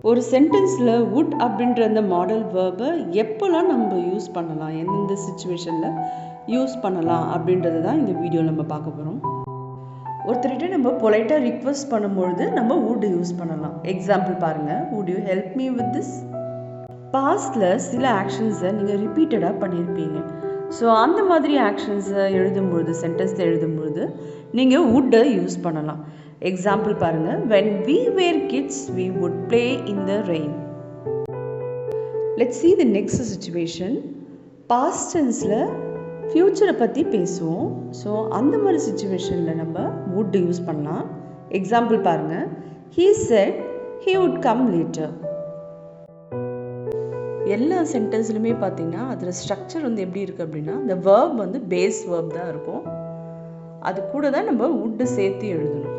ஒரு சென்டென்ஸில் would அப்படின்ற அந்த மாடல் வேர்பை எப்போல்லாம் நம்ம யூஸ் பண்ணலாம், எந்தெந்த சுச்சுவேஷனில் யூஸ் பண்ணலாம் அப்படின்றது தான் இந்த வீடியோ நம்ம பார்க்க போகிறோம். ஒருத்தர்கிட்ட நம்ம பொலைட்டாக ரிக்வெஸ்ட் பண்ணும்பொழுது நம்ம would யூஸ் பண்ணலாம். எக்ஸாம்பிள் பாருங்கள், would you help me with this? பாஸ்டில் சில ஆக்ஷன்ஸை நீங்கள் ரிப்பீட்டடாக பண்ணியிருப்பீங்க. ஸோ அந்த மாதிரி ஆக்ஷன்ஸை எழுதும்பொழுது, சென்டென்ஸில் எழுதும்பொழுது நீங்கள் would யூஸ் பண்ணலாம். எக்ஸாம்பிள் பாருங்கள், when we were kids we would play in the rain. Let's see the next situation. past tenseல ஃப்யூச்சரை பற்றி பேசுவோம். ஸோ அந்த மாதிரி சுச்சுவேஷனில் நம்ம would யூஸ் பண்ணலாம். எக்ஸாம்பிள் பாருங்கள், he said he would come later. எல்லா சென்டென்ஸ்லையுமே பார்த்தீங்கன்னா அதில் ஸ்ட்ரக்சர் வந்து எப்படி இருக்குது அப்படின்னா, இந்த வேர்ப் வந்து பேஸ் வேர்ப் தான் இருக்கும். அது கூட தான் நம்ம would சேர்த்து எழுதணும்.